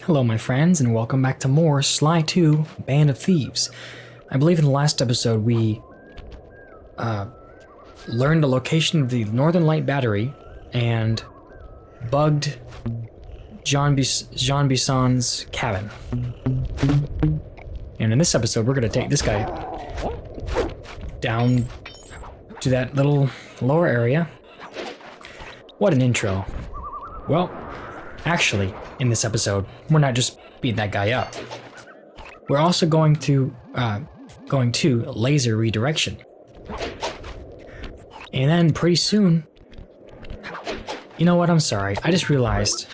Hello my friends and welcome back to more Sly 2 Band of Thieves. I believe in the last episode we learned the location of the Northern Light Battery and bugged Jean Bisson's cabin. And in this episode we're going to take this guy down to that little lower area. What an intro. Well, actually, in this episode, we're not just beating that guy up. We're also going to laser redirection. And then pretty soon, you know what, I'm sorry, I just realized,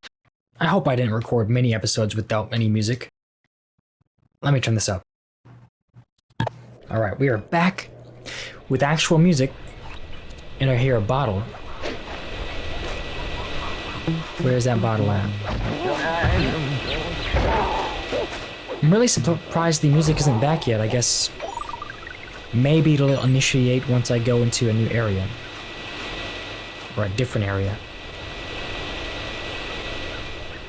I hope I didn't record many episodes without any music. Let me turn this up. Alright, we are back with actual music, and I hear a bottle. Where's that bottle at? I'm really surprised the music isn't back yet. I guess maybe it'll initiate once I go into a new area. Or a different area.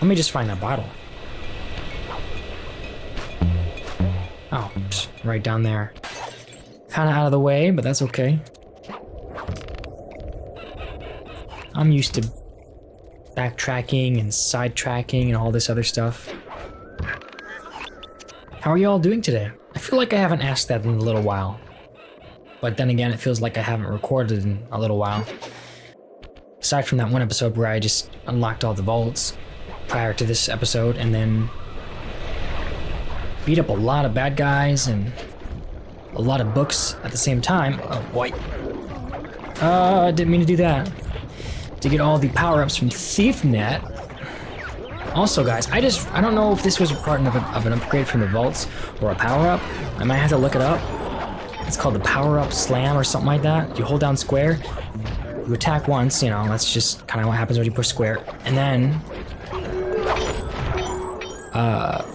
Let me just find that bottle. Oh, right down there. Kinda out of the way, but that's okay. I'm used to backtracking and sidetracking and all this other stuff. How are you all doing today? I feel like I haven't asked that in a little while. But then again, it feels like I haven't recorded in a little while. Aside from that one episode where I just unlocked all the vaults prior to this episode and then beat up a lot of bad guys and a lot of books at the same time. Oh boy. I didn't mean to do that. To get all the power-ups from ThiefNet. Also, guys, I don't know if this was part of an upgrade from the vaults or a power-up. I might have to look it up. It's called the power-up slam or something like that. You hold down square, you attack once, you know, that's just kind of what happens when you push square. And then,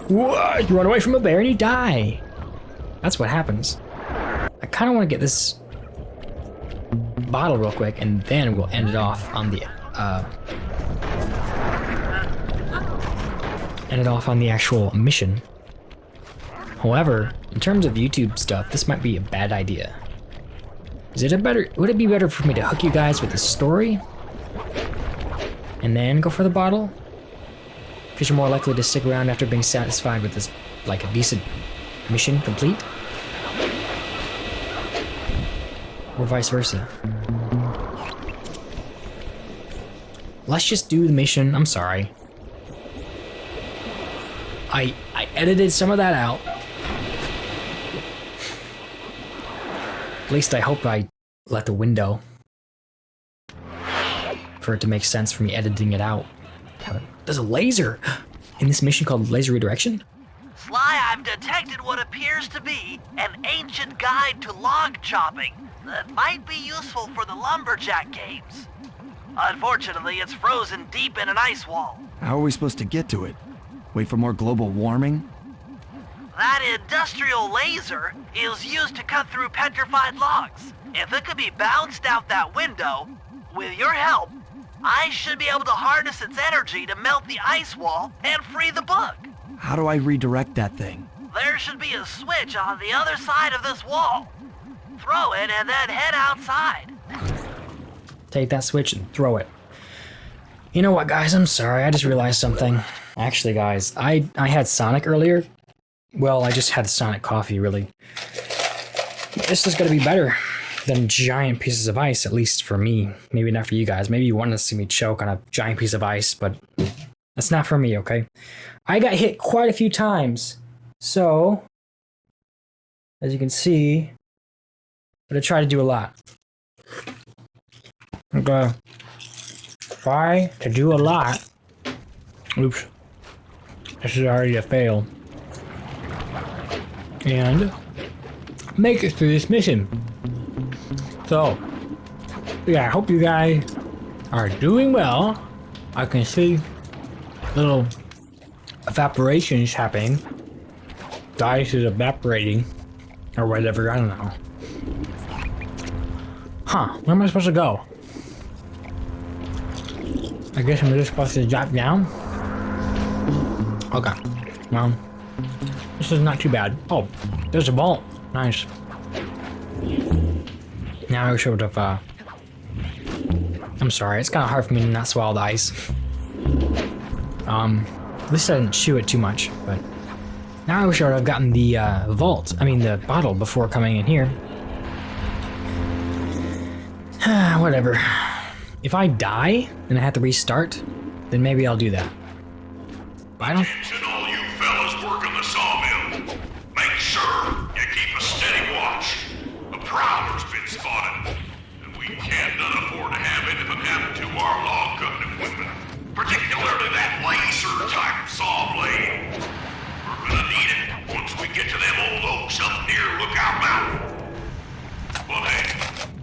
you run away from a bear and you die. That's what happens. I kind of want to get this bottle real quick, and then we'll end it off on the actual mission. However, in terms of YouTube stuff, this might be a bad idea. Would it be better for me to hook you guys with the story and then go for the bottle? Because you're more likely to stick around after being satisfied with this, like, a decent mission complete? Or vice versa. Let's just do the mission. I'm sorry. I edited some of that out. At least I hope I left a window for it to make sense for me editing it out. There's a laser in this mission called Laser Redirection. Sly, I've detected what appears to be an ancient guide to log chopping that might be useful for the lumberjack games. Unfortunately, it's frozen deep in an ice wall. How are we supposed to get to it? Wait for more global warming? That industrial laser is used to cut through petrified logs. If it could be bounced out that window, with your help, I should be able to harness its energy to melt the ice wall and free the book. How do I redirect that thing? There should be a switch on the other side of this wall. Throw it and then head outside. Take that switch and throw it. You know what, guys? I'm sorry. I just realized something. Actually, guys, I had Sonic earlier. Well, I just had Sonic coffee, really. This is going to be better than giant pieces of ice, at least for me. Maybe not for you guys. Maybe you want to see me choke on a giant piece of ice, but that's not for me, okay? I got hit quite a few times. So, as you can see, I'm going to try to do a lot. I'm gonna try to do a lot. Oops. This is already a fail. And make it through this mission. So, yeah, I hope you guys are doing well. I can see little evaporations happening. The ice is evaporating. Or whatever, I don't know. Huh, where am I supposed to go? I guess I'm just supposed to drop down. Okay. Well, this is not too bad. Oh, there's a vault. Nice. Now I should have, I'm sorry, it's kind of hard for me to not swallow the ice. At least I didn't chew it too much, but now I wish I would have gotten the, the bottle before coming in here. Whatever. If I die and I have to restart, then maybe I'll do that. But I don't... Attention all you fellas working the sawmill. Make sure you keep a steady watch. A prowler's been spotted, and we can't afford to have anything happen to our log cutting equipment. Particularly that laser-type saw blade. We're gonna need it once we get to them old oaks up near Lookout Mountain. But hey,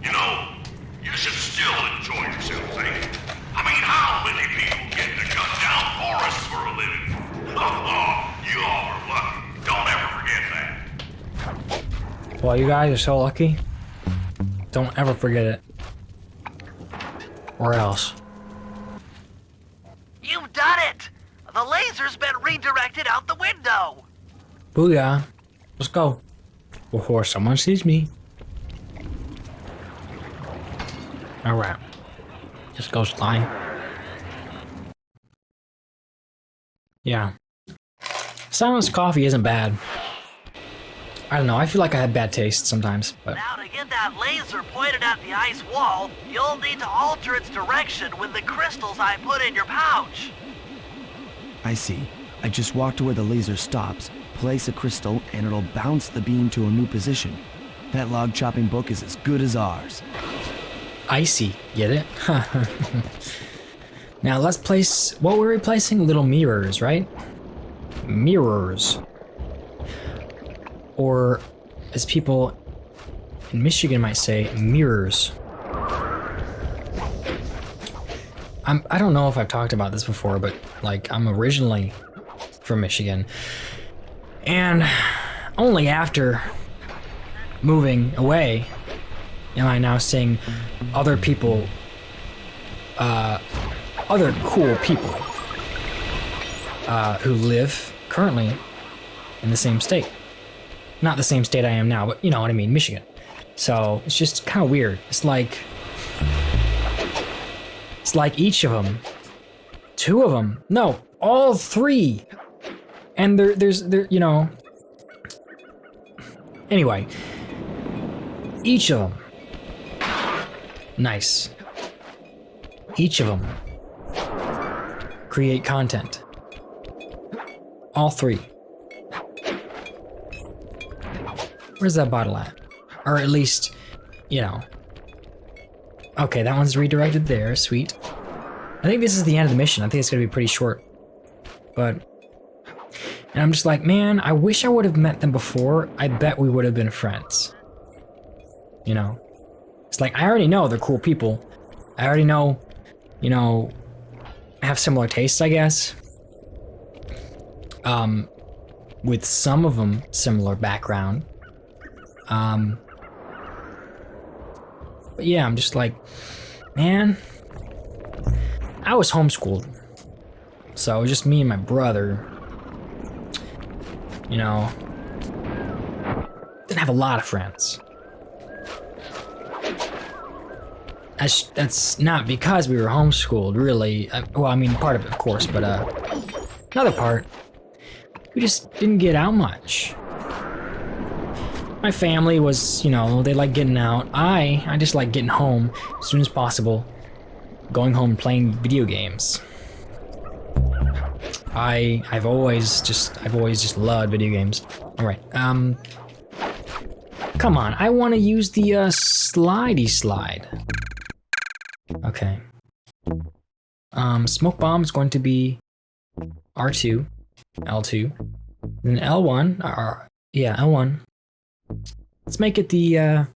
you know, you should still enjoy yourselves, eh? I mean, how many people get to cut down forests for a living? Oh, you all are lucky. Don't ever forget that. Well, you guys are so lucky. Don't ever forget it. Or else. You've done it! The laser's been redirected out the window! Booyah. Let's go. Before someone sees me. Alright. Just go slime. Yeah. Silenced coffee isn't bad. I don't know, I feel like I have bad taste sometimes, but... Now to get that laser pointed at the ice wall, you'll need to alter its direction with the crystals I put in your pouch. I see. I just walk to where the laser stops, place a crystal, and it'll bounce the beam to a new position. That log chopping book is as good as ours. Icy, get it? Now let's place... What we're replacing? Little mirrors, right? Mirrors. Or, as people in Michigan might say, mirrors. I don't know if I've talked about this before, but like I'm originally from Michigan, and only after moving away am I now seeing other people, other cool people who live currently in the same state. Not the same state I am now, but you know what I mean, Michigan. So it's just kind of weird. It's like each of them, two of them, no, all three, and there's you know. Anyway, each of them, nice. Each of them create content. All three. Where's that bottle at? Or at least, you know. Okay, that one's redirected there, sweet. I think this is the end of the mission. I think it's gonna be pretty short. But, and I'm just like, man, I wish I would have met them before. I bet we would have been friends. You know? It's like, I already know they're cool people. I already know, you know, have similar tastes, I guess. With some of them, similar background. But yeah, I'm just like, man, I was homeschooled, so it was just me and my brother, you know, didn't have a lot of friends. That's not because we were homeschooled, really. Well, I mean, part of it, of course, but another part, we just didn't get out much. My family was, you know, they like getting out. I just like getting home as soon as possible, going home and playing video games. I've always just loved video games. All right, come on, I want to use the slidey slide. Okay. Smoke bomb is going to be R2, L2, then L1, yeah, L1. Let's make it the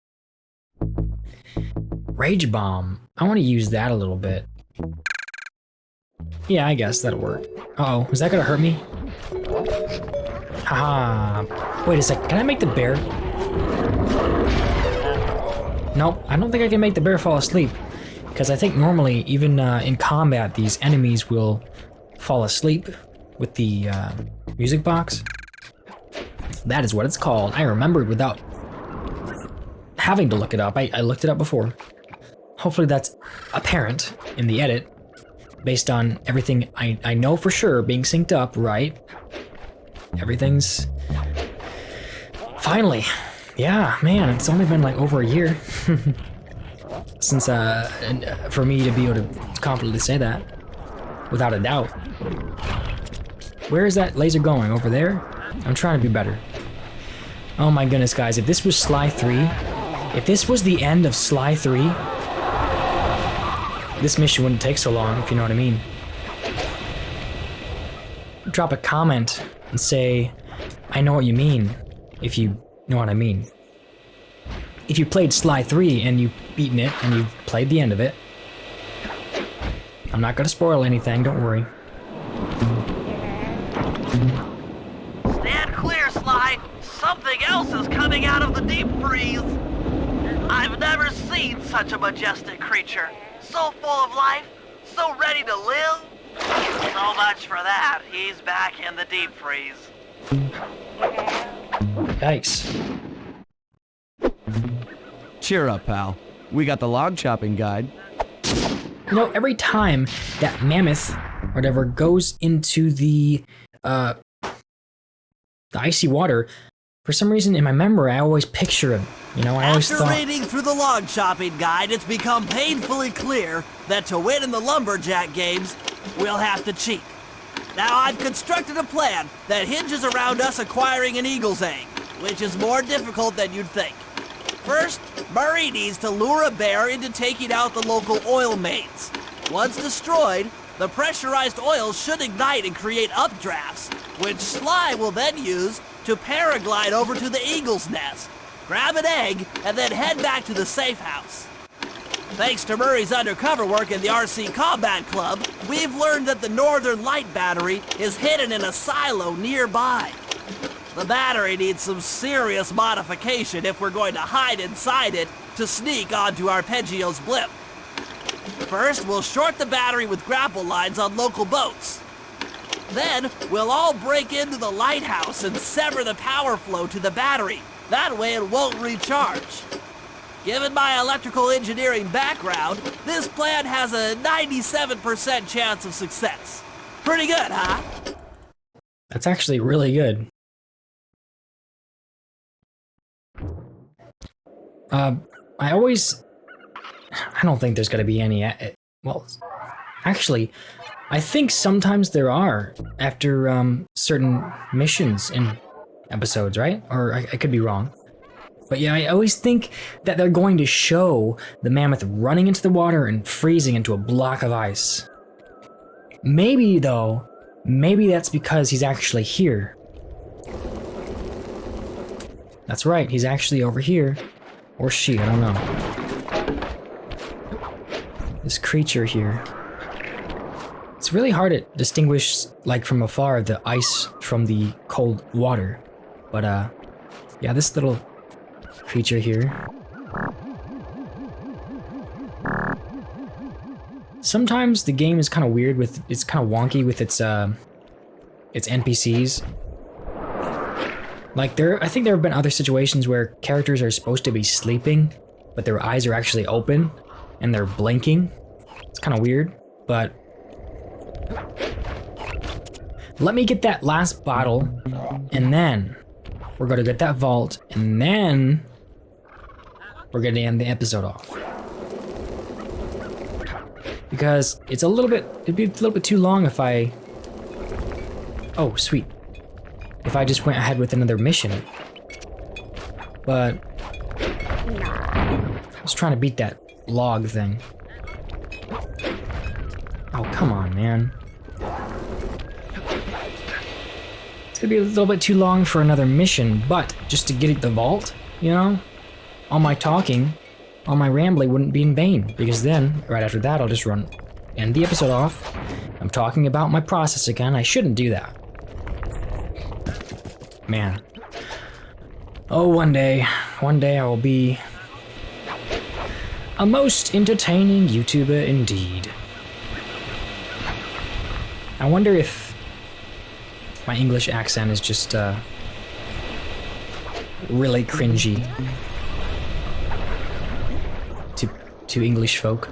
rage bomb. I want to use that a little bit. Yeah, I guess that'll work. Uh-oh, is that gonna hurt me? Haha. Wait a sec, can I make the bear? Nope, I don't think I can make the bear fall asleep. Because I think normally, even in combat, these enemies will fall asleep with the music box. That is what it's called. I remembered without having to look it up. I looked it up before. Hopefully that's apparent in the edit based on everything I know for sure being synced up, right? Everything's... Finally. Yeah, man, it's only been like over a year since for me to be able to confidently say that without a doubt. Where is that laser going? Over there? I'm trying to be better. Oh my goodness, guys, if this was Sly 3, if this was the end of Sly 3, this mission wouldn't take so long, if you know what I mean. Drop a comment and say, I know what you mean, if you know what I mean. If you played Sly 3 and you've beaten it and you've played the end of it, I'm not gonna spoil anything, don't worry. Stand clear, Sly. Something else is coming out of the deep freeze. I've never seen such a majestic creature. So full of life, so ready to live. So much for that. He's back in the deep freeze. Yikes. Cheer up, pal. We got the log chopping guide. You know, every time that mammoth, or whatever, goes into the icy water, for some reason in my memory I always picture him. You know, I always After thought... reading through the log chopping guide, it's become painfully clear that to win in the lumberjack games, we'll have to cheat. Now, I've constructed a plan that hinges around us acquiring an eagle's egg, which is more difficult than you'd think. First, Murray needs to lure a bear into taking out the local oil mains. Once destroyed, the pressurized oil should ignite and create updrafts, which Sly will then use to paraglide over to the eagle's nest, grab an egg, and then head back to the safe house. Thanks to Murray's undercover work in the RC Combat Club, we've learned that the Northern Light Battery is hidden in a silo nearby. The battery needs some serious modification if we're going to hide inside it to sneak onto Arpeggio's blimp. First, we'll short the battery with grapple lines on local boats. Then, we'll all break into the lighthouse and sever the power flow to the battery. That way it won't recharge. Given my electrical engineering background, this plan has a 97% chance of success. Pretty good, huh? That's actually really good. I don't think there's gonna be any, well, actually, I think sometimes there are after certain missions in episodes, right? Or I could be wrong. But yeah, I always think that they're going to show the mammoth running into the water and freezing into a block of ice. Maybe though, maybe that's because he's actually here. That's right, he's actually over here. Or she, I don't know. This creature here. It's really hard to distinguish, like from afar, the ice from the cold water. But yeah, this little creature here. Sometimes the game is kind of weird with, it's kind of wonky with its NPCs. Like I think there have been other situations where characters are supposed to be sleeping, but their eyes are actually open and they're blinking. It's kind of weird, but let me get that last bottle and then we're gonna get that vault and then we're gonna end the episode off. Because it's it'd be a little bit too long if I, oh sweet, if I just went ahead with another mission. But I was trying to beat that log thing. Oh, come on, man. It's gonna be a little bit too long for another mission, but just to get the vault, you know, all my talking, all my rambling wouldn't be in vain, because then, right after that, I'll just end the episode off. I'm talking about my process again. I shouldn't do that. Man. Oh, one day I will be a most entertaining YouTuber indeed. I wonder if My English accent is just really cringy to English folk.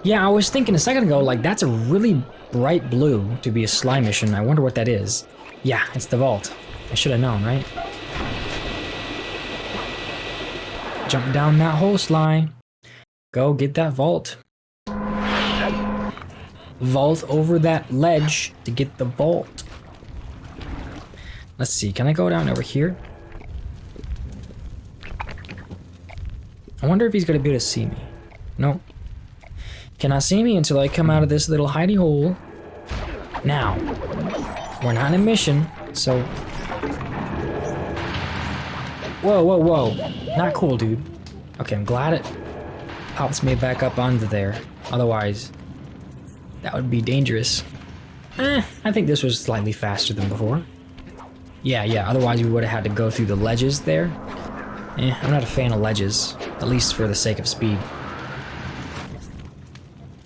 Yeah, I was thinking a second ago, like, that's a really bright blue to be a Sly mission. I wonder what that is. Yeah, it's the vault. I should have known, right? Jump down that hole, Sly. Go get that vault. Vault over that ledge to get the vault. Let's see, can I go down over here? I wonder if he's gonna be able to see me. Nope. Cannot see me until I come out of this little hidey hole. Now, we're not in a mission, so... Whoa, whoa, whoa. Not cool, dude. Okay, I'm glad it pops me back up onto there. Otherwise, that would be dangerous. I think this was slightly faster than before. Yeah, otherwise we would have had to go through the ledges there. I'm not a fan of ledges, at least for the sake of speed.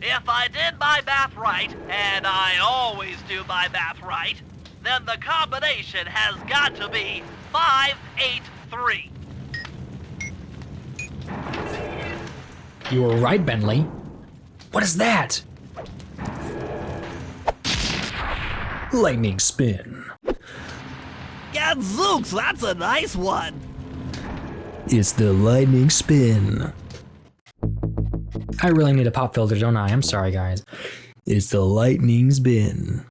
If I did my math right, and I always do my math right, then the combination has got to be 583. You were right, Bentley. What is that? Lightning spin. Gadzooks, that's a nice one. It's the lightning spin. I really need a pop filter, don't I? I'm sorry, guys. It's the lightning spin.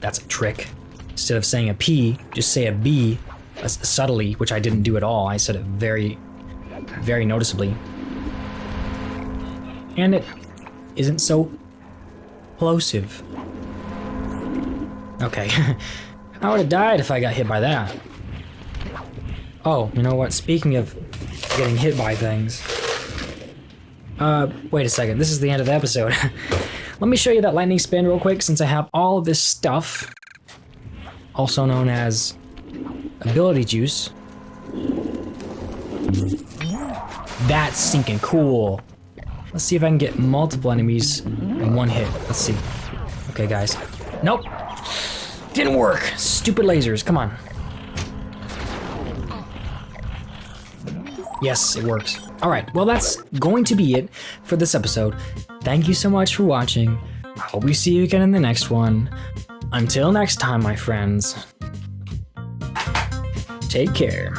That's a trick. Instead of saying a P, just say a B subtly, which I didn't do at all. I said it very, very noticeably. And it isn't so plosive. Okay. I would have died if I got hit by that. Oh, you know what? Speaking of getting hit by things. Wait a second. This is the end of the episode. Let me show you that lightning spin real quick since I have all of this stuff. Also known as ability juice. That's stinking cool. Let's see if I can get multiple enemies in one hit. Let's see. Okay, guys. Nope. Didn't work. Stupid lasers. Come on. Yes, it works. Alright, well that's going to be it for this episode. Thank you so much for watching. I hope we see you again in the next one. Until next time, my friends. Take care.